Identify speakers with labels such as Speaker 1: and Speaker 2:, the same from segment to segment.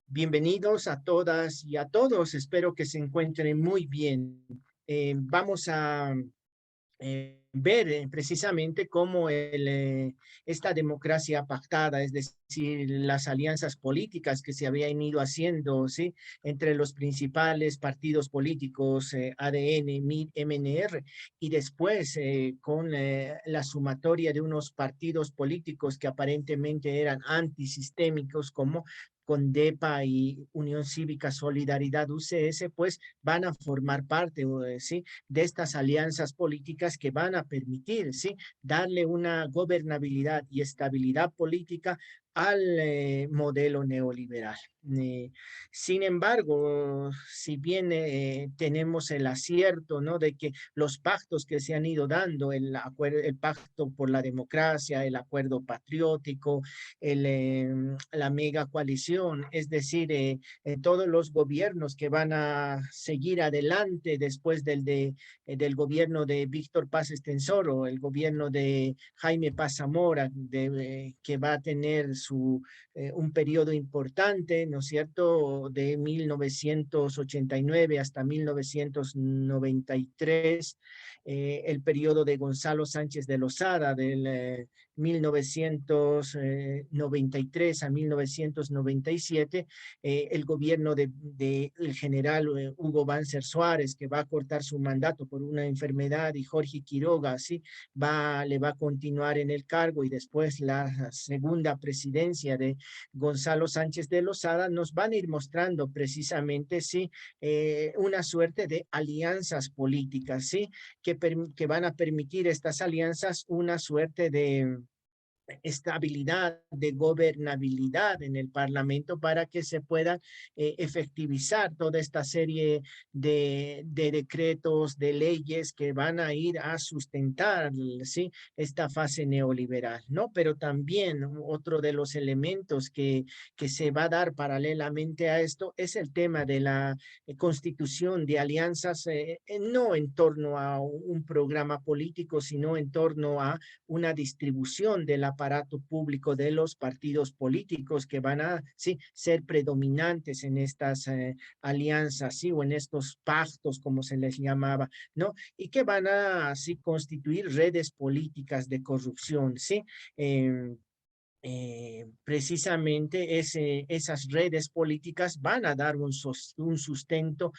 Speaker 1: Bienvenidos a todas y a todos. Espero que se encuentren muy bien. Vamos a ver precisamente cómo esta democracia pactada, es decir, las alianzas políticas que se habían ido haciendo, ¿sí? Entre los principales partidos políticos, ADN, MIR, MNR, y después con la sumatoria de unos partidos políticos que aparentemente eran antisistémicos como CONDEPA y Unión Cívica Solidaridad UCS, pues van a formar parte, ¿sí? De estas alianzas políticas que van a permitir, ¿sí? Darle una gobernabilidad y estabilidad política al modelo neoliberal. Eh, Sin embargo, si bien tenemos el acierto, ¿no? De que los pactos que se han ido dando, el pacto por la democracia, el acuerdo patriótico, la mega coalición, es decir, todos los gobiernos que van a seguir adelante después del gobierno de Víctor Paz Estenssoro, el gobierno de Jaime Paz Zamora, que va a tener un periodo importante, ¿no es cierto?, de 1989 hasta 1993, el periodo de Gonzalo Sánchez de Lozada, del 1993 a 1997, el gobierno el general Hugo Banzer Suárez, que va a cortar su mandato por una enfermedad, y Jorge Quiroga, ¿sí? Le va a continuar en el cargo, y después la segunda presidencia de Gonzalo Sánchez de Lozada, nos van a ir mostrando precisamente, ¿sí? Una suerte de alianzas políticas, ¿sí? Que van a permitir estas alianzas una suerte de estabilidad, de gobernabilidad en el Parlamento para que se pueda efectivizar toda esta serie de decretos, de leyes que van a ir a sustentar, ¿sí? Esta fase neoliberal, ¿no? Pero también otro de los elementos que se va a dar paralelamente a esto es el tema de la constitución de alianzas, no en torno a un programa político, sino en torno a una distribución del aparato público de los partidos políticos que van a, sí, ser predominantes en estas alianzas, sí, o en estos pactos, como se les llamaba, ¿no? Y que van a así constituir redes políticas de corrupción, ¿sí? Precisamente esas redes políticas van a dar un sustento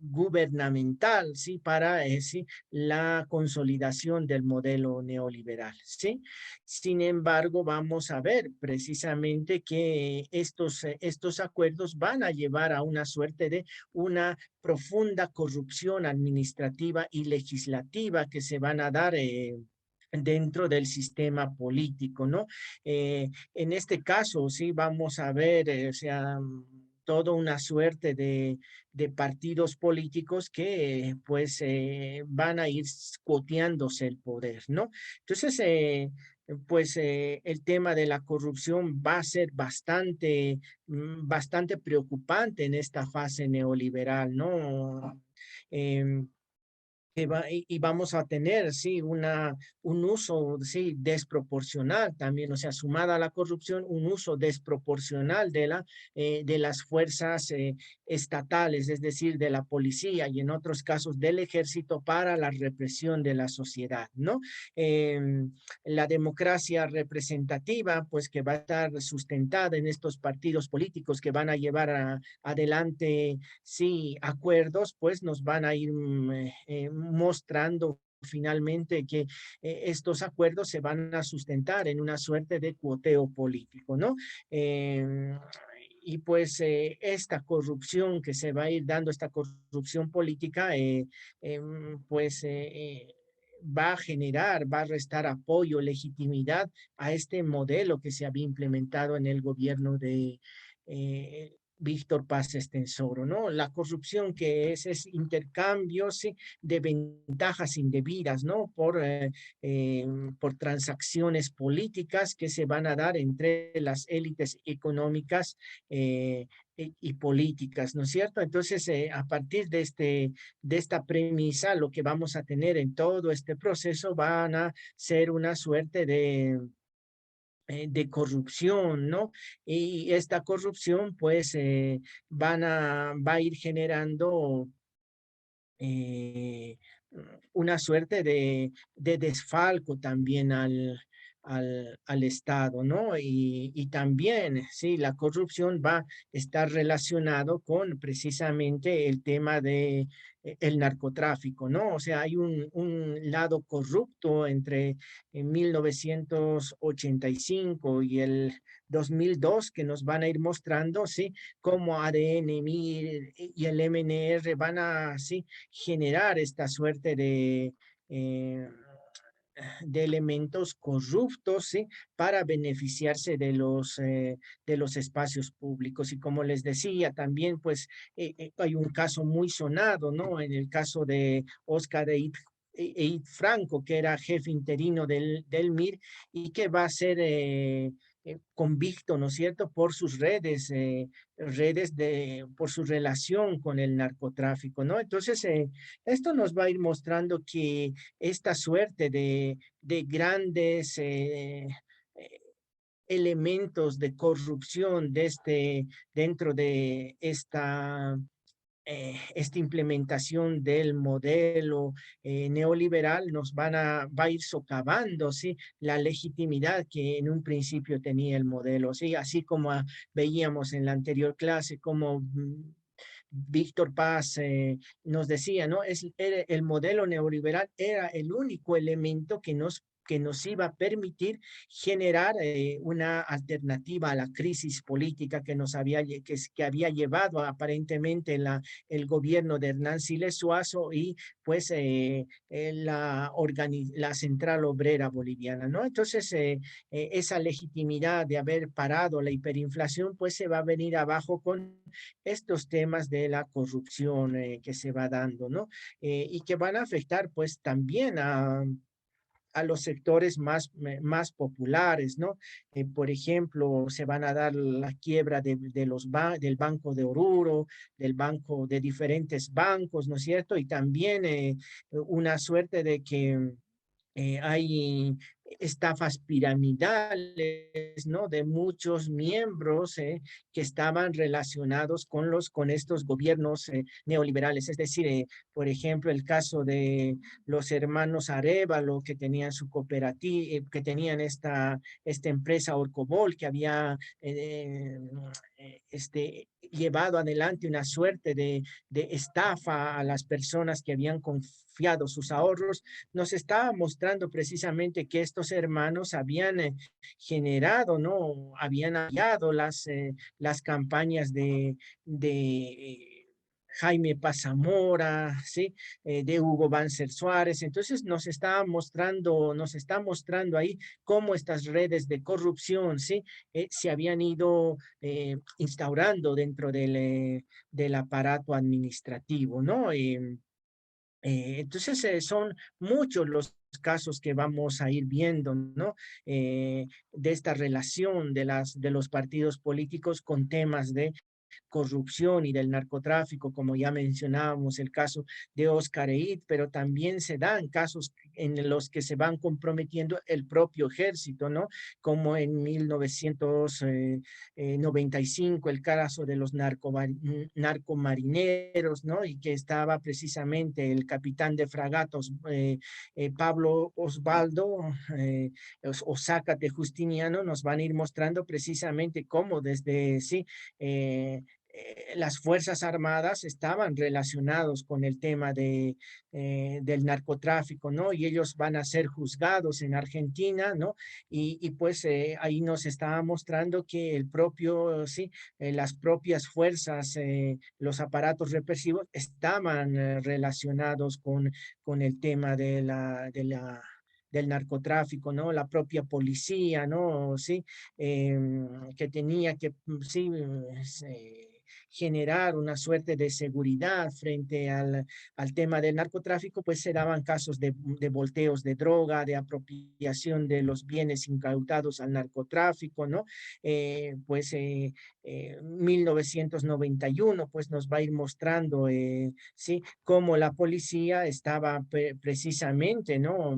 Speaker 1: gubernamental, ¿sí? Para ¿sí? La consolidación del modelo neoliberal, ¿sí? Sin embargo, vamos a ver precisamente que estos acuerdos van a llevar a una suerte de una profunda corrupción administrativa y legislativa que se van a dar dentro del sistema político, ¿no? En este caso, sí, vamos a ver, o sea, toda una suerte de partidos políticos que pues van a ir coteándose el poder, ¿no? Entonces, pues el tema de la corrupción va a ser bastante preocupante en esta fase neoliberal, ¿no? Em, y vamos a tener, sí, un uso, sí, desproporcional también, o sea, sumada a la corrupción, un uso desproporcional de las fuerzas estatales, es decir, de la policía y en otros casos del ejército para la represión de la sociedad, ¿no? La democracia representativa, pues que va a estar sustentada en estos partidos políticos que van a llevar adelante, sí, acuerdos, pues nos van a ir mostrando finalmente que estos acuerdos se van a sustentar en una suerte de cuoteo político, ¿no? Eh, y pues esta corrupción que se va a ir dando, esta corrupción política, pues va a generar, va a restar apoyo, legitimidad a este modelo que se había implementado en el gobierno de Víctor Paz Estenssoro, ¿no? La corrupción que es intercambio, sí, de ventajas indebidas, ¿no? Por transacciones políticas que se van a dar entre las élites económicas y políticas, ¿no es cierto? Entonces, a partir de esta premisa, lo que vamos a tener en todo este proceso van a ser una suerte de corrupción, ¿no? Y esta corrupción, pues, va a ir generando eh, una suerte de desfalco también al Estado, ¿no? Y también, sí, la corrupción va a estar relacionado con precisamente el tema de el narcotráfico, ¿no? O sea, hay un lado corrupto entre en 1985 y el 2002 que nos van a ir mostrando, ¿sí? Cómo ADN, MIR y el MNR van a, sí, generar esta suerte eh, de elementos corruptos, ¿sí? Para beneficiarse de los espacios públicos. Y como les decía, también pues hay un caso muy sonado, ¿no? En el caso de Oscar Eid Franco, que era jefe interino del MIR y que va a ser convicto, ¿no es cierto?, por sus por su relación con el narcotráfico, ¿no? Entonces, esto nos va a ir mostrando que esta suerte de grandes elementos de corrupción dentro de esta implementación del modelo neoliberal va a ir socavando, ¿sí? La legitimidad que en un principio tenía el modelo, ¿sí? Así como veíamos en la anterior clase, como Víctor Paz nos decía, ¿no? El modelo neoliberal era el único elemento que nos iba a permitir generar una alternativa a la crisis política que que había llevado aparentemente el gobierno de Hernán Siles Suazo y pues la Central Obrera Boliviana, ¿no? Entonces, esa legitimidad de haber parado la hiperinflación, pues se va a venir abajo con estos temas de la corrupción que se va dando, ¿no? Y que van a afectar pues también a los sectores más populares, ¿no? Por ejemplo, se van a dar la quiebra del Banco de Oruro, del banco, de diferentes bancos, ¿no es cierto? Y también una suerte de que hay estafas piramidales, ¿no? De muchos miembros que estaban relacionados con estos gobiernos neoliberales. Es decir, por ejemplo, el caso de los hermanos Arévalo, que tenían su cooperativa, que tenían esta empresa Orcobol, que había llevado adelante una suerte de estafa a las personas que habían confiado sus ahorros, nos estaba mostrando precisamente que estos hermanos habían generado, ¿no? Habían apoyado las campañas Jaime Pazamora, ¿sí? De Hugo Banzer Suárez. Entonces nos está mostrando ahí cómo estas redes de corrupción, ¿sí? Se habían ido instaurando dentro del aparato administrativo, ¿no? Entonces, son muchos los casos que vamos a ir viendo, ¿no? De esta relación de los partidos políticos con temas de corrupción y del narcotráfico, como ya mencionábamos, el caso de Oscar Eid, pero también se dan casos en los que se van comprometiendo el propio ejército, ¿no? Como en 1995, el caso de los narcomarineros, ¿no? Y que estaba precisamente el capitán de fragatos, Pablo Osvaldo Osácate Justiniano, nos van a ir mostrando precisamente cómo desde, sí, las Fuerzas Armadas estaban relacionados con el tema del narcotráfico, ¿no? Y ellos van a ser juzgados en Argentina, ¿no? Y pues ahí nos estaba mostrando que sí, las propias fuerzas, los aparatos represivos estaban relacionados con el tema del narcotráfico, ¿no? La propia policía, ¿no? Sí, que tenía que, sí, generar una suerte de seguridad frente al tema del narcotráfico, pues se daban casos de volteos de droga, de apropiación de los bienes incautados al narcotráfico, ¿no? 1991, pues nos va a ir mostrando, sí, cómo la policía estaba precisamente, ¿no?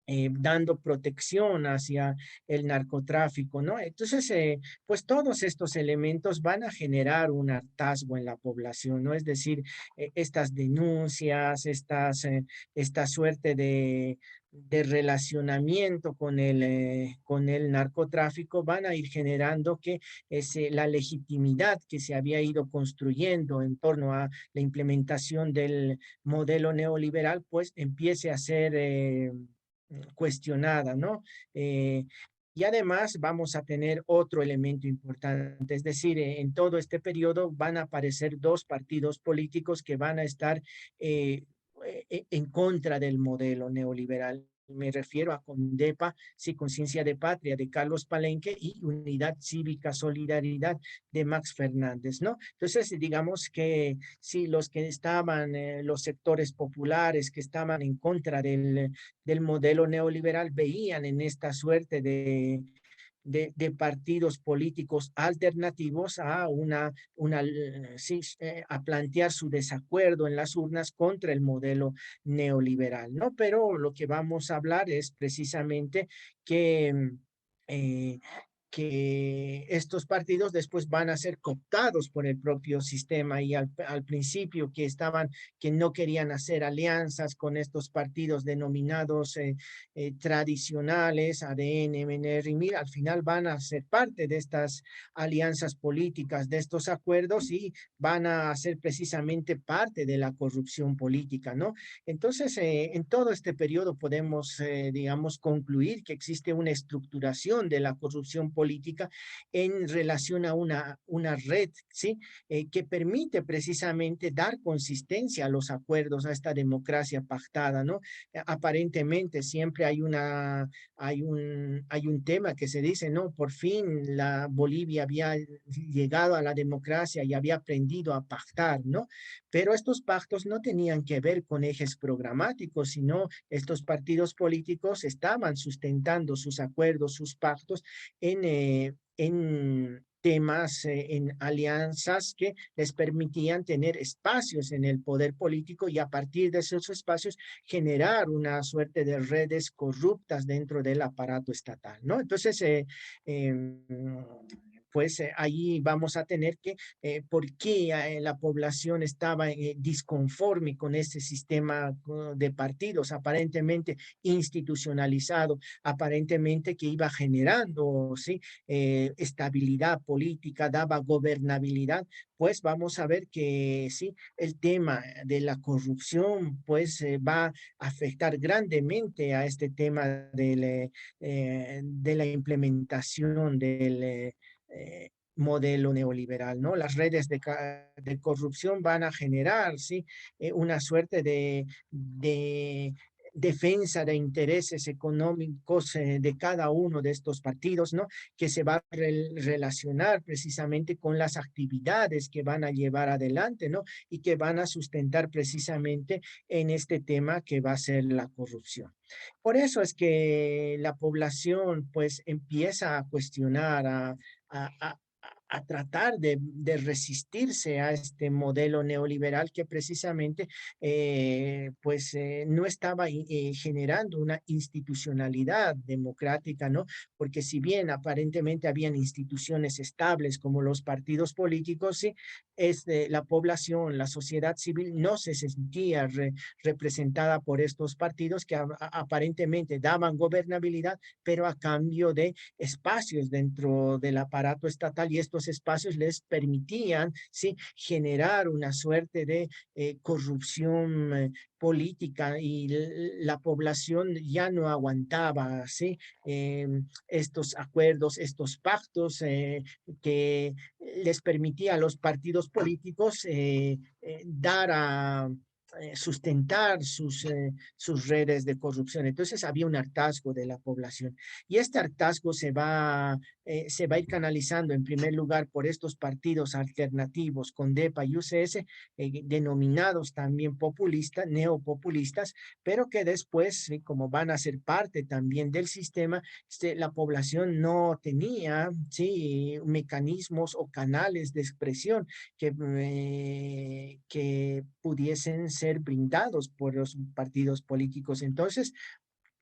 Speaker 1: dando protección hacia el narcotráfico, ¿no? Entonces, pues todos estos elementos van a generar un hartazgo en la población, ¿no? Es decir, estas denuncias, esta suerte de relacionamiento con el narcotráfico van a ir generando que la legitimidad que se había ido construyendo en torno a la implementación del modelo neoliberal, pues empiece a ser cuestionada, ¿no? Eh, y además vamos a tener otro elemento importante, es decir, en todo este periodo van a aparecer dos partidos políticos que van a estar eh, en contra del modelo neoliberal. Me refiero a CONDEPA, sí, Conciencia de Patria, de Carlos Palenque, y Unidad Cívica Solidaridad, de Max Fernández, ¿no? Entonces, digamos que sí, los que estaban, los sectores populares que estaban en contra del modelo neoliberal veían en esta suerte de partidos políticos alternativos a sí, a plantear su desacuerdo en las urnas contra el modelo neoliberal, ¿no? Pero lo que vamos a hablar es precisamente que eh, que estos partidos después van a ser cooptados por el propio sistema y al principio que no querían hacer alianzas con estos partidos denominados tradicionales, ADN, MNR y MIR, al final van a ser parte de estas alianzas políticas, de estos acuerdos y van a ser precisamente parte de la corrupción política, ¿no? Entonces, en todo este periodo podemos, digamos, concluir que existe una estructuración de la corrupción política en relación a una red, ¿sí? Que permite precisamente dar consistencia a los acuerdos, a esta democracia pactada, ¿no? Aparentemente siempre hay un tema que se dice, ¿no? Por fin la Bolivia había llegado a la democracia y había aprendido a pactar, ¿no? Pero estos pactos no tenían que ver con ejes programáticos, sino estos partidos políticos estaban sustentando sus acuerdos, sus pactos en temas, en alianzas que les permitían tener espacios en el poder político y a partir de esos espacios generar una suerte de redes corruptas dentro del aparato estatal, ¿no? Entonces, pues ahí vamos a tener que por qué la población estaba disconforme con ese sistema de partidos aparentemente institucionalizado, aparentemente que iba generando, ¿sí? Estabilidad política, daba gobernabilidad, pues vamos a ver que sí, el tema de la corrupción pues va a afectar grandemente a este tema de la implementación del modelo neoliberal, ¿no? Las redes de corrupción van a generar, ¿sí? Una suerte de defensa de intereses económicos de cada uno de estos partidos, ¿no? Que se va a relacionar precisamente con las actividades que van a llevar adelante, ¿no? Y que van a sustentar precisamente en este tema que va a ser la corrupción. Por eso es que la población pues empieza a cuestionar, a, a- a tratar de resistirse a este modelo neoliberal que precisamente no estaba generando una institucionalidad democrática, ¿no? Porque si bien aparentemente habían instituciones estables como los partidos políticos, sí, la población, la sociedad civil no se sentía representada por estos partidos que aparentemente daban gobernabilidad, pero a cambio de espacios dentro del aparato estatal y estos espacios les permitían, ¿sí? Generar una suerte de corrupción política y la población ya no aguantaba, ¿sí? Eh, Estos acuerdos, estos pactos que les permitía a los partidos políticos dar a sustentar sus redes de corrupción. Entonces había un hartazgo de la población y este hartazgo se va a ir canalizando en primer lugar por estos partidos alternativos, CONDEPA y UCS, denominados también populistas, neopopulistas, pero que después, ¿sí? Como van a ser parte también del sistema, la población no tenía, ¿sí? Mecanismos o canales de expresión que pudiesen ser brindados por los partidos políticos. Entonces,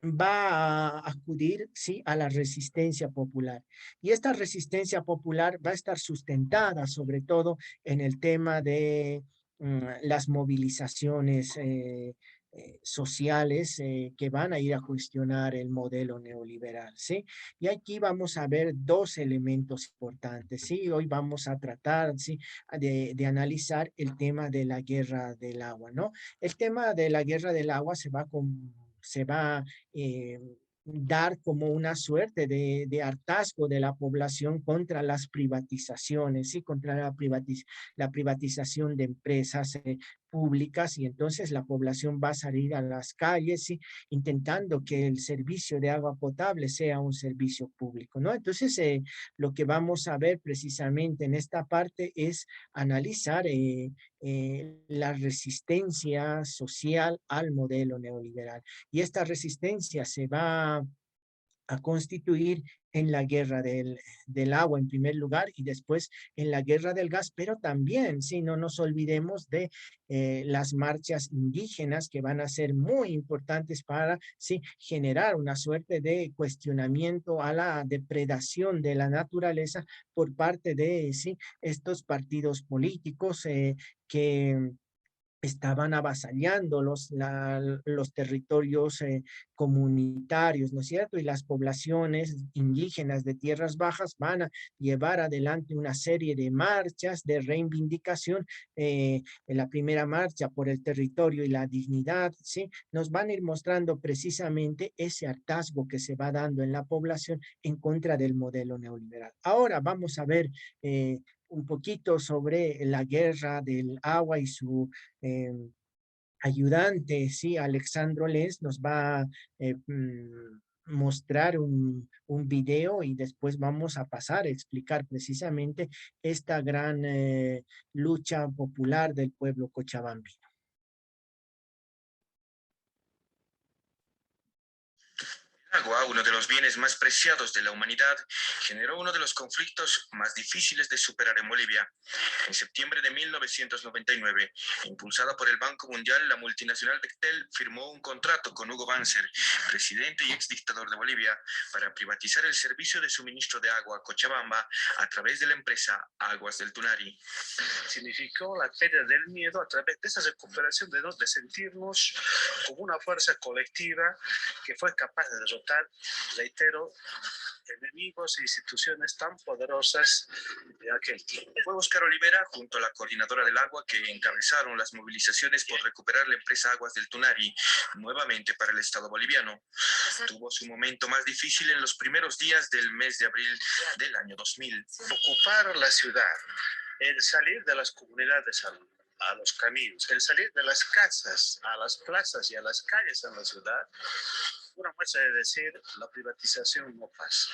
Speaker 1: va a acudir, sí, a la resistencia popular. Y esta resistencia popular va a estar sustentada sobre todo en el tema de las movilizaciones sociales que van a ir a cuestionar el modelo neoliberal, ¿sí? Y aquí vamos a ver dos elementos importantes, ¿sí? Hoy vamos a tratar, ¿sí? De analizar el tema de la guerra del agua, ¿no? El tema de la guerra del agua se va eh, dar como una suerte de hartazgo de la población contra las privatizaciones, ¿sí? Contra la privatización de empresas públicas y entonces la población va a salir a las calles, ¿sí? Intentando que el servicio de agua potable sea un servicio público, ¿no? Entonces, lo que vamos a ver precisamente en esta parte es analizar la resistencia social al modelo neoliberal. Y esta resistencia se va a constituir en la guerra del agua en primer lugar y después en la guerra del gas, pero también, si no nos olvidemos de las marchas indígenas que van a ser muy importantes para sí, generar una suerte de cuestionamiento a la depredación de la naturaleza por parte de sí, estos partidos políticos que estaban avasallando los territorios comunitarios, ¿no es cierto? Y las poblaciones indígenas de tierras bajas van a llevar adelante una serie de marchas de reivindicación. En la primera marcha por el territorio y la dignidad, ¿sí? Nos van a ir mostrando precisamente ese hartazgo que se va dando en la población en contra del modelo neoliberal. Ahora vamos a ver un poquito sobre la guerra del agua y su eh, ayudante, sí, Alexandro Les, nos va a mostrar un video y después vamos a pasar a explicar precisamente esta gran lucha popular del pueblo cochabambino.
Speaker 2: Agua, uno de los bienes más preciados de la humanidad, generó uno de los conflictos más difíciles de superar en Bolivia. En septiembre de 1999, impulsada por el Banco Mundial, la multinacional Bechtel firmó un contrato con Hugo Banzer, presidente y exdictador de Bolivia, para privatizar el servicio de suministro de agua a Cochabamba a través de la empresa Aguas del Tunari. Significó la pérdida del miedo a través de esa recuperación de sentirnos como una fuerza colectiva que fue capaz de derrotar, reitero, enemigos e instituciones tan poderosas de aquel tiempo. Fue Óscar Olivera, junto a la coordinadora del agua, que encabezaron las movilizaciones por recuperar la empresa Aguas del Tunari nuevamente para el Estado boliviano. Tuvo su momento más difícil en los primeros días del mes de abril del año 2000. Ocupar la ciudad, el salir de las comunidades a los caminos, el salir de las casas a las plazas y a las calles en la ciudad, una muestra de decir la privatización no pasa.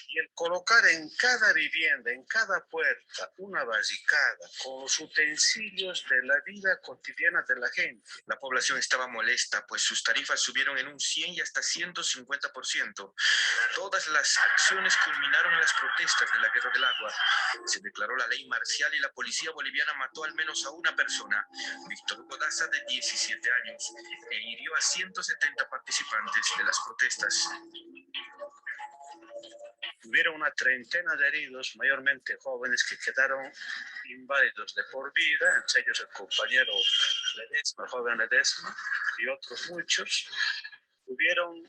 Speaker 2: Y el colocar en cada vivienda, en cada puerta, una barricada con los utensilios de la vida cotidiana de la gente. La población estaba molesta, pues sus tarifas subieron en un 100 y hasta 150%. Todas las acciones culminaron en las protestas de la guerra del agua. Se declaró la ley marcial y la policía boliviana mató al menos a una persona, Víctor Hugo Daza, de 17 años, e hirió a 170 participantes de las protestas. Hubieron una treintena de heridos, mayormente jóvenes, que quedaron inválidos de por vida, entre ellos el compañero Ledesma, el joven Ledesma, y otros muchos. Hubieron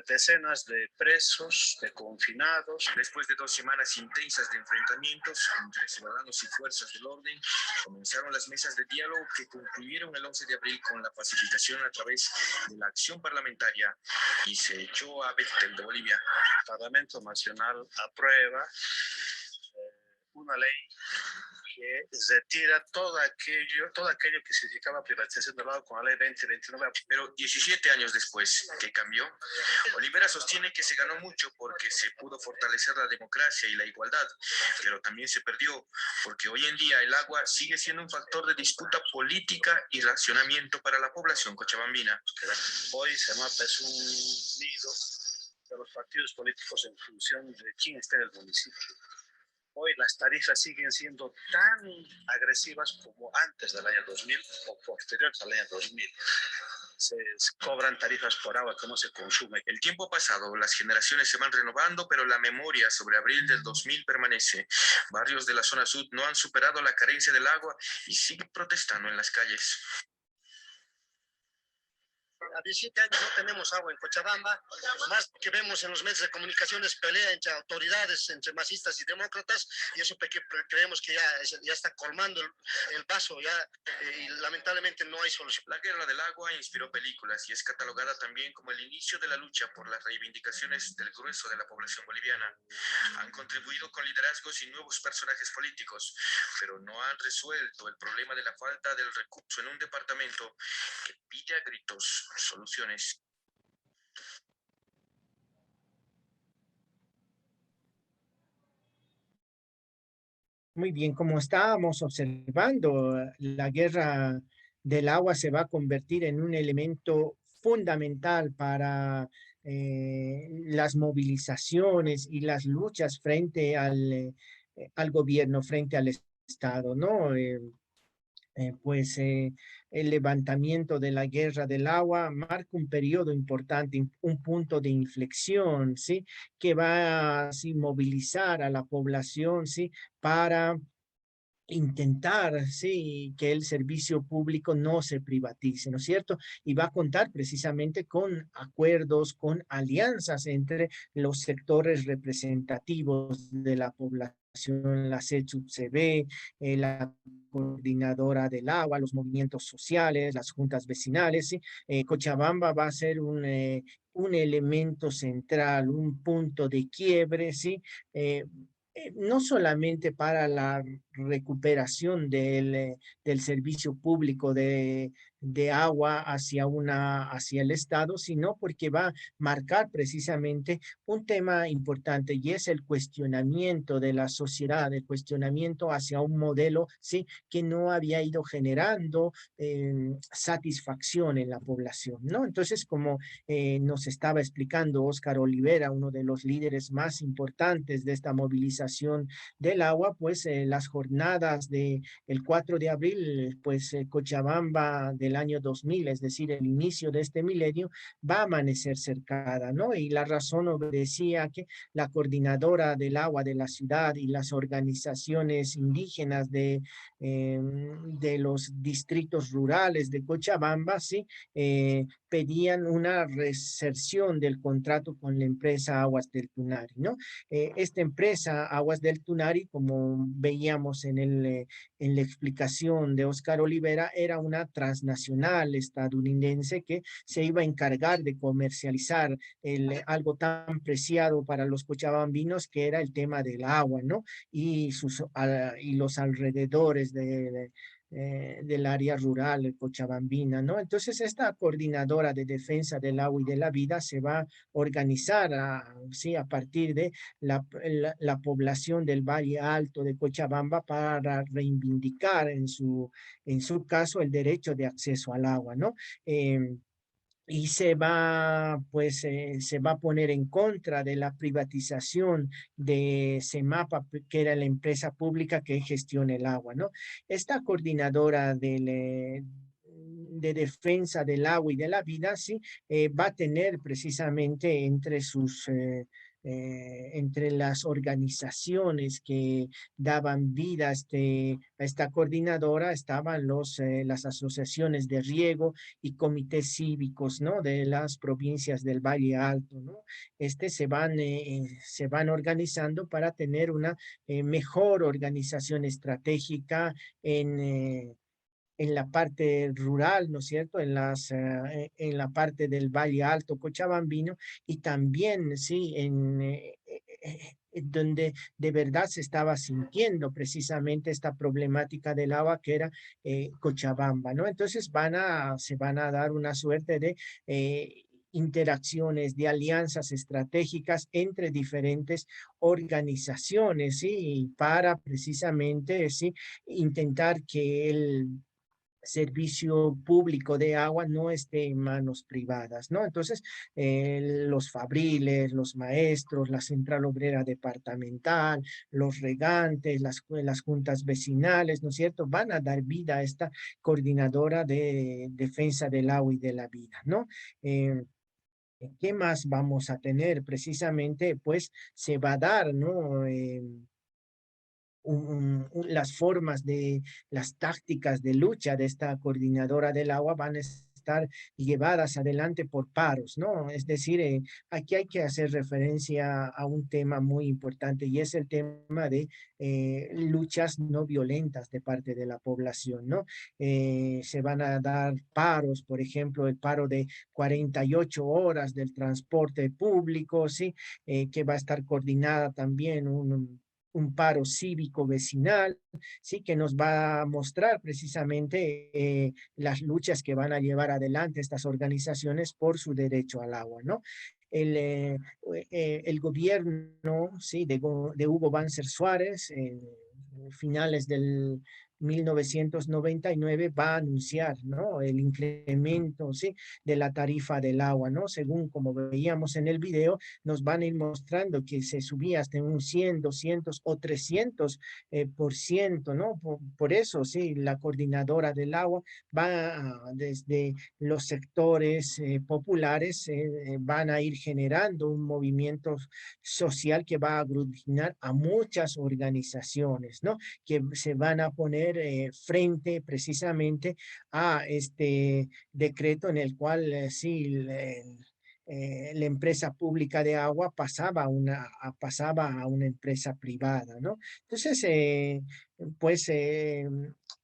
Speaker 2: decenas de presos, de confinados. Después de 2 semanas intensas de enfrentamientos entre ciudadanos y fuerzas del orden, comenzaron las mesas de diálogo que concluyeron el 11 de abril con la pacificación a través de la acción parlamentaria y se echó a Bechtel de Bolivia. El Parlamento Nacional aprueba una ley que retira todo aquello que significaba privatización del agua con la ley 2029. Pero 17 años después, ¿qué cambió? Olivera sostiene que se ganó mucho porque se pudo fortalecer la democracia y la igualdad, pero también se perdió porque hoy en día el agua sigue siendo un factor de disputa política y racionamiento para la población cochabambina. Hoy SEMAPA es un nido de los partidos políticos en función de quién está en el municipio. Hoy las tarifas siguen siendo tan agresivas como antes del año 2000 o posteriores al año 2000.
Speaker 3: cobran tarifas por agua que no se consume.
Speaker 2: El tiempo ha pasado, las generaciones se van renovando, pero la memoria sobre abril del 2000 permanece. Barrios de la zona sur no han superado la carencia del agua y siguen protestando en las calles.
Speaker 3: A 17 años no tenemos agua en Cochabamba, más que vemos en los medios de comunicaciones pelea entre autoridades, entre masistas y demócratas, y eso creemos que ya está colmando el vaso, y lamentablemente no hay solución.
Speaker 2: La guerra del agua inspiró películas y es catalogada también como el inicio de la lucha por las reivindicaciones del grueso de la población boliviana. Han contribuido con liderazgos y nuevos personajes políticos, pero no han resuelto el problema de la falta del recurso en un departamento que pide a gritos soluciones.
Speaker 1: Muy bien, como estábamos observando, la guerra del agua se va a convertir en un elemento fundamental para las movilizaciones y las luchas frente al gobierno, frente al Estado, ¿no? El levantamiento de la guerra del agua marca un periodo importante, un punto de inflexión, ¿sí? Que va a movilizar a la población, ¿sí? Para intentar, sí, que el servicio público no se privatice, ¿no es cierto? Y va a contar precisamente con acuerdos, con alianzas entre los sectores representativos de la población, la CETUCB, la coordinadora del agua, los movimientos sociales, las juntas vecinales, ¿sí? Cochabamba va a ser un elemento central, un punto de quiebre, ¿sí? No solamente para la recuperación del servicio público de agua hacia el Estado, sino porque va a marcar precisamente un tema importante y es el cuestionamiento de la sociedad, el cuestionamiento hacia un modelo, ¿sí? Que no había ido generando satisfacción en la población, ¿no? Entonces, como nos estaba explicando Óscar Olivera, uno de los líderes más importantes de esta movilización del agua, pues las jornadas del 4 de abril, pues Cochabamba del año 2000, es decir, el inicio de este milenio, va a amanecer cercada, ¿no? Y la razón obedecía que la coordinadora del agua de la ciudad y las organizaciones indígenas de los distritos rurales de Cochabamba, ¿sí? Pedían una reserción del contrato con la empresa Aguas del Tunari, ¿no? Esta empresa Aguas del Tunari, como veíamos en la explicación de Óscar Olivera, era una transnacional estadounidense que se iba a encargar de comercializar algo tan preciado para los cochabambinos que era el tema del agua, ¿no? Y los alrededores del área rural cochabambina, ¿no? Entonces, esta coordinadora de defensa del agua y de la vida se va a organizar, sí, a partir de la población del Valle Alto de Cochabamba para reivindicar en su caso el derecho de acceso al agua, ¿no? Y se va a poner en contra de la privatización de CEMAPA, que era la empresa pública que gestiona el agua, ¿no? Esta coordinadora de defensa del agua y de la vida, sí, va a tener precisamente entre las organizaciones que daban vida a esta coordinadora, estaban las asociaciones de riego y comités cívicos, ¿no? De las provincias del Valle Alto, ¿no? Se van organizando para tener una mejor organización estratégica en la parte rural, ¿no es cierto? En la parte del Valle Alto Cochabambino y también, sí, donde de verdad se estaba sintiendo precisamente esta problemática del agua que era Cochabamba, ¿no? Entonces se van a dar una suerte de interacciones, de alianzas estratégicas entre diferentes organizaciones, ¿sí? Para precisamente, ¿sí? Intentar que servicio público de agua no esté en manos privadas, ¿no? Entonces, los fabriles, los maestros, la central obrera departamental, los regantes, las juntas vecinales, ¿no es cierto?, van a dar vida a esta coordinadora de defensa del agua y de la vida, ¿no? Eh, ¿Qué más vamos a tener? Precisamente, pues, se va a dar, ¿no? Las formas de las tácticas de lucha de esta coordinadora del agua van a estar llevadas adelante por paros, ¿no? Es decir, aquí hay que hacer referencia a un tema muy importante y es el tema de luchas no violentas de parte de la población, ¿no? Se van a dar paros, por ejemplo, el paro de 48 horas del transporte público, ¿sí? Que va a estar coordinada también un paro cívico vecinal, sí, que nos va a mostrar precisamente las luchas que van a llevar adelante estas organizaciones por su derecho al agua, ¿no? El gobierno, sí, de Hugo Banzer Suárez, en finales del 1999 va a anunciar, ¿no?, el incremento, ¿sí?, de la tarifa del agua, ¿no? Según como veíamos en el video, nos van a ir mostrando que se subía hasta un 100, 200 o 300 por ciento, ¿no? Por eso, sí, la coordinadora del agua va desde los sectores populares, van a ir generando un movimiento social que va a aglutinar a muchas organizaciones, ¿no? Que se van a poner frente precisamente a este decreto en el cual sí, la empresa pública de agua pasaba a una empresa privada, ¿no? Entonces, pues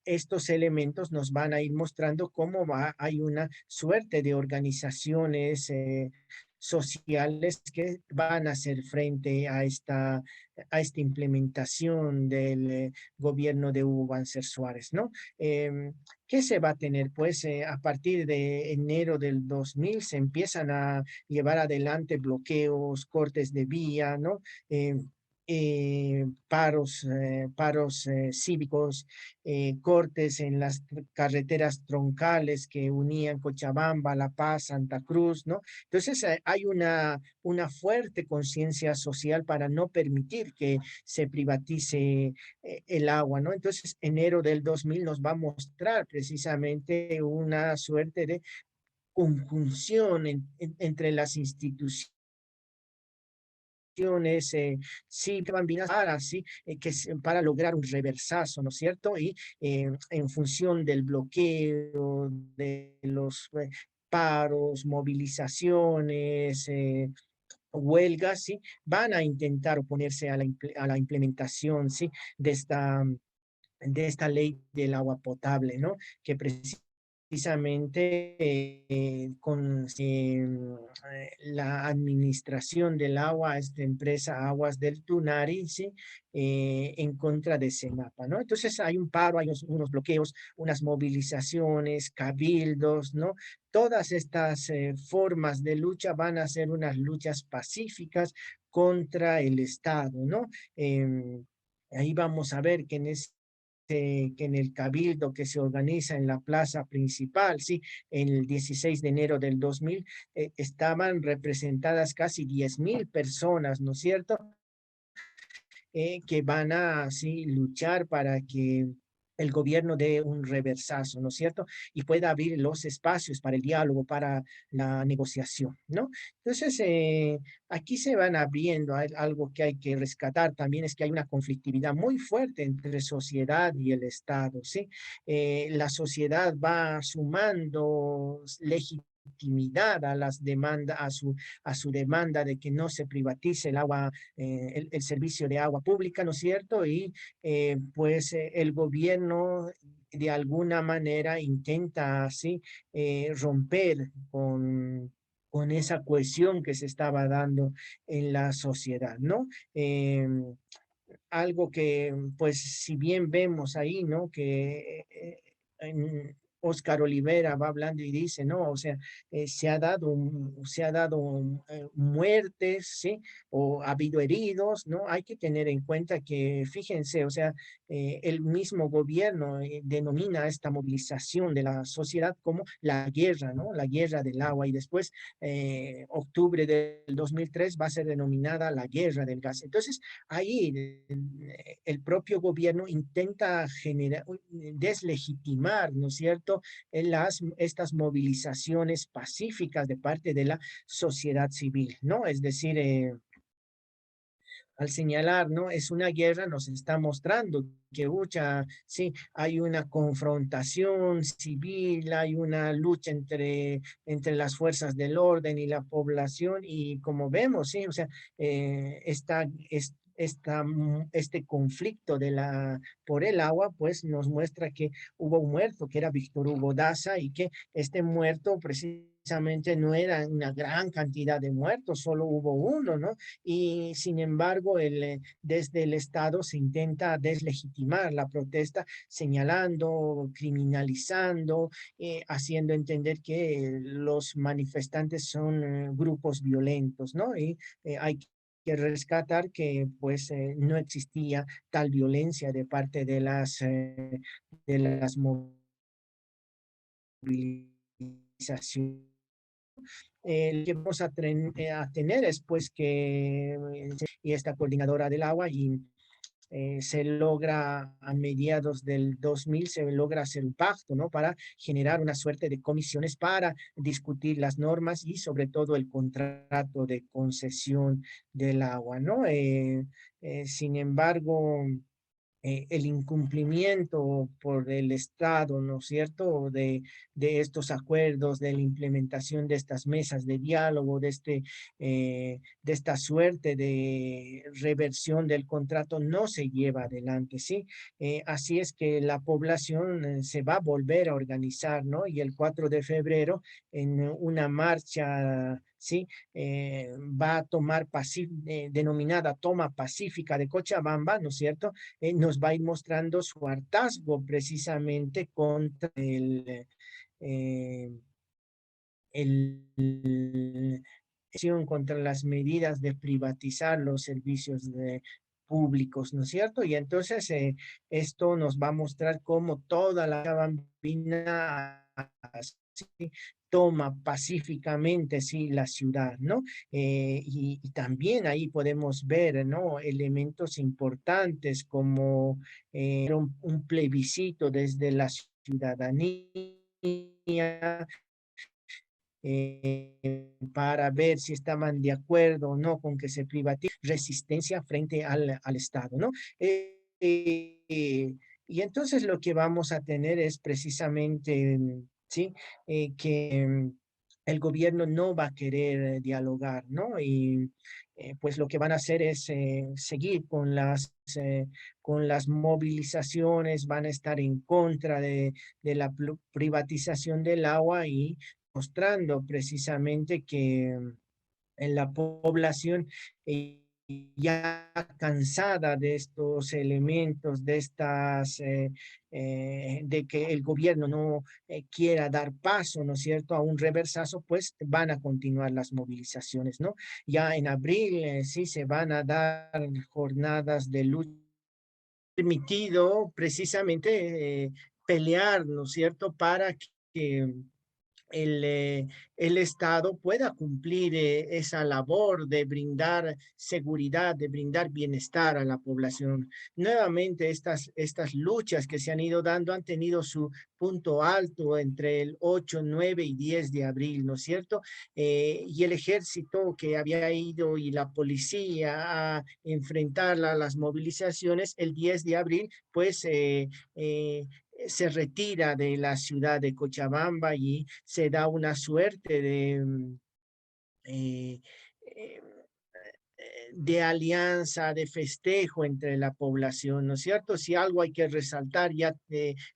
Speaker 1: estos elementos nos van a ir mostrando cómo hay una suerte de organizaciones sociales que van a hacer frente a esta implementación del gobierno de Hugo Banzer Suárez, ¿no? ¿Qué se va a tener? Pues a partir de enero del 2000 se empiezan a llevar adelante bloqueos, cortes de vía, ¿no? Paros cívicos, cortes en las carreteras troncales que unían Cochabamba, La Paz, Santa Cruz, ¿no? Entonces hay una fuerte conciencia social para no permitir que se privatice el agua, ¿no? Entonces, enero del 2000 nos va a mostrar precisamente una suerte de conjunción entre las instituciones sí, que van bien para, sí, para lograr un reversazo, ¿no es cierto? Y en función del bloqueo, de los paros, movilizaciones, huelgas, ¿sí? Van a intentar oponerse a a la implementación, ¿sí?, de esta ley del agua potable, ¿no? Que precisamente la administración del agua, esta empresa Aguas del Tunari, ¿sí?, en contra de Semapa, ¿no? Entonces hay un paro, hay unos bloqueos, unas movilizaciones, cabildos, ¿no? Todas estas formas de lucha van a ser unas luchas pacíficas contra el Estado, ¿no? Ahí vamos a ver que en el cabildo que se organiza en la plaza principal, sí, el 16 de enero del 2000, estaban representadas casi 10.000 personas, ¿no es cierto?, que van a, sí, luchar para que el gobierno dé un reversazo, ¿no es cierto? Y pueda abrir los espacios para el diálogo, para la negociación, ¿no? Entonces, aquí se van abriendo algo que hay que rescatar también es que hay una conflictividad muy fuerte entre sociedad y el Estado, ¿sí? La sociedad va sumando legitimidad a las demandas, a su demanda de que no se privatice el agua, el servicio de agua pública, ¿no es cierto? Y pues el gobierno de alguna manera intenta así romper con esa cohesión que se estaba dando en la sociedad, ¿no? Algo que, pues, si bien vemos ahí, ¿no? Que Oscar Olivera va hablando y dice, no, o sea, se ha dado muertes, ¿sí? O ha habido heridos, ¿no? Hay que tener en cuenta que, fíjense, o sea, el mismo gobierno denomina esta movilización de la sociedad como la guerra, ¿no? La guerra del agua. Y después, octubre del 2003 va a ser denominada la guerra del gas. Entonces, ahí el propio gobierno intenta generar, deslegitimar, ¿no es cierto?, estas movilizaciones pacíficas de parte de la sociedad civil, ¿no? Es decir, al señalar, ¿no? Es una guerra, nos está mostrando que mucha, sí, hay una confrontación civil, hay una lucha entre las fuerzas del orden y la población, y como vemos, sí, o sea, este conflicto por el agua, pues nos muestra que hubo un muerto, que era Víctor Hugo Daza, y que este muerto precisamente no era una gran cantidad de muertos, solo hubo uno, ¿no? Y sin embargo, desde el Estado se intenta deslegitimar la protesta, señalando, criminalizando, haciendo entender que los manifestantes son grupos violentos, ¿no? Y hay que rescatar que pues no existía tal violencia de parte de las movilizaciones. Lo que vamos a tener es pues que y esta coordinadora del agua y se logra a mediados del 2000, se logra hacer un pacto, ¿no? Para generar una suerte de comisiones para discutir las normas y sobre todo el contrato de concesión del agua, ¿no? Sin embargo, el incumplimiento por el Estado, ¿no es cierto?, de estos acuerdos, de la implementación de estas mesas de diálogo, de esta suerte de reversión del contrato, no se lleva adelante, ¿sí? Así es que la población se va a volver a organizar, ¿no? Y el 4 de febrero, en una marcha, ¿sí? Va a tomar denominada Toma Pacífica de Cochabamba, ¿no es cierto? Nos va a ir mostrando su hartazgo precisamente contra eh, el, contra las medidas de privatizar los servicios públicos, ¿no es cierto? Y entonces esto nos va a mostrar cómo toda la bambina toma pacíficamente, sí, la ciudad, ¿no? Y también ahí podemos ver, ¿no? Elementos importantes como un plebiscito desde la ciudadanía, para ver si estaban de acuerdo o no con que se privatice, resistencia frente al Estado, ¿no? Y entonces lo que vamos a tener es precisamente, ¿sí? Que el gobierno no va a querer dialogar, ¿no? Y pues lo que van a hacer es seguir con las movilizaciones, van a estar en contra de la privatización del agua y mostrando precisamente que en la población ya cansada de estos elementos, de que el gobierno no quiera dar paso, ¿no es cierto?, a un reversazo, pues van a continuar las movilizaciones, ¿no? Ya en abril sí se van a dar jornadas de lucha permitido precisamente pelear, ¿no es cierto?, para que el Estado pueda cumplir esa labor de brindar seguridad, de brindar bienestar a la población. Nuevamente, estas luchas que se han ido dando han tenido su punto alto entre el 8, 9 y 10 de abril, ¿no es cierto? Y el ejército que había ido y la policía a enfrentar las movilizaciones el 10 de abril, pues se retira de la ciudad de Cochabamba y se da una suerte eh, eh, de alianza, de festejo entre la población, ¿no es cierto? Si algo hay que resaltar ya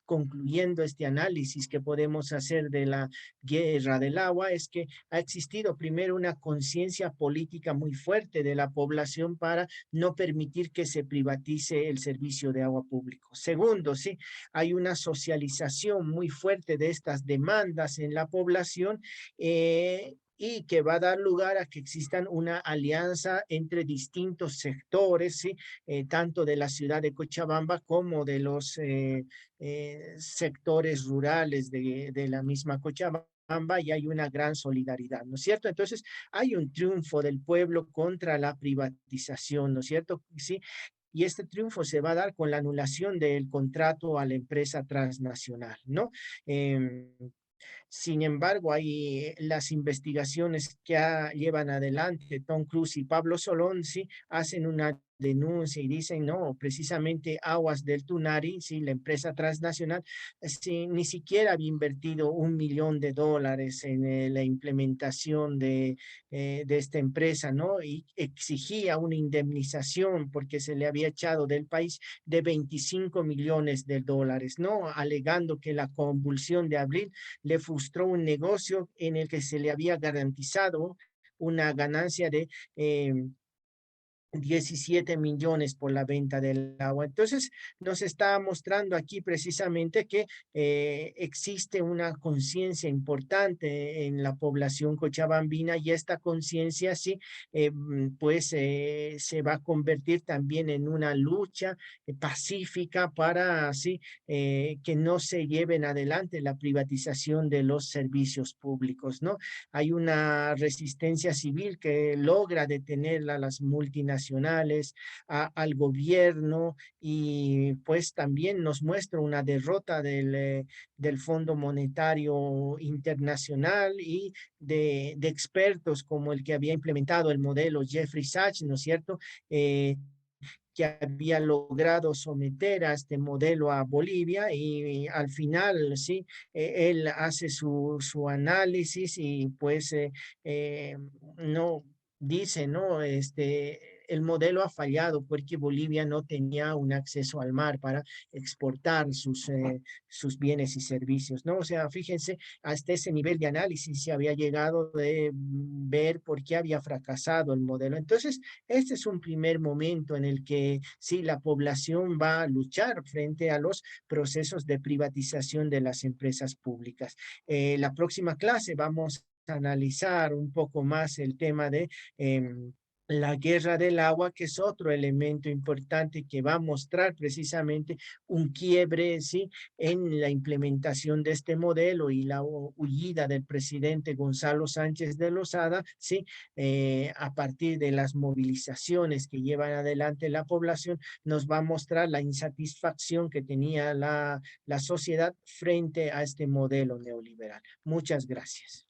Speaker 1: concluyendo este análisis que podemos hacer de la guerra del agua es que ha existido primero una conciencia política muy fuerte de la población para no permitir que se privatice el servicio de agua público. Segundo, sí, hay una socialización muy fuerte de estas demandas en la población y que va a dar lugar a que existan una alianza entre distintos sectores, ¿sí? Tanto de la ciudad de Cochabamba como de los sectores rurales de la misma Cochabamba y hay una gran solidaridad, ¿no es cierto? Entonces, hay un triunfo del pueblo contra la privatización, ¿no es cierto? Sí, y este triunfo se va a dar con la anulación del contrato a la empresa transnacional, ¿no? Eh, Sin embargo, hay las investigaciones que llevan adelante Tom Cruise y Pablo Solón, sí, hacen una denuncia y dicen, no, precisamente Aguas del Tunari, sí, la empresa transnacional, sí, ni siquiera había invertido $1 millón en la implementación de esta empresa, ¿no? Y exigía una indemnización porque se le había echado del país de $25 millones, ¿no? Alegando que la convulsión de abril le frustró un negocio en el que se le había garantizado una ganancia de 17 millones por la venta del agua. Entonces, nos está mostrando aquí precisamente que existe una conciencia importante en la población cochabambina y esta conciencia sí, pues se va a convertir también en una lucha pacífica para así que no se lleven adelante la privatización de los servicios públicos, ¿no? Hay una resistencia civil que logra detener a las multinacionales, al gobierno y pues también nos muestra una derrota del Fondo Monetario Internacional y de expertos como el que había implementado el modelo Jeffrey Sachs, ¿no es cierto? Que había logrado someter a este modelo a Bolivia y al final, sí, él hace su análisis y pues no dice, ¿no? El modelo ha fallado porque Bolivia no tenía un acceso al mar para exportar sus bienes y servicios, ¿no? O sea, fíjense, hasta ese nivel de análisis se había llegado de ver por qué había fracasado el modelo. Entonces, este es un primer momento en el que sí, la población va a luchar frente a los procesos de privatización de las empresas públicas. La próxima clase vamos a analizar un poco más el tema de la guerra del agua, que es otro elemento importante que va a mostrar precisamente un quiebre, ¿sí? En la implementación de este modelo y la huida del presidente Gonzalo Sánchez de Lozada, ¿sí? A partir de las movilizaciones que llevan adelante la población, nos va a mostrar la insatisfacción que tenía la sociedad frente a este modelo neoliberal. Muchas gracias.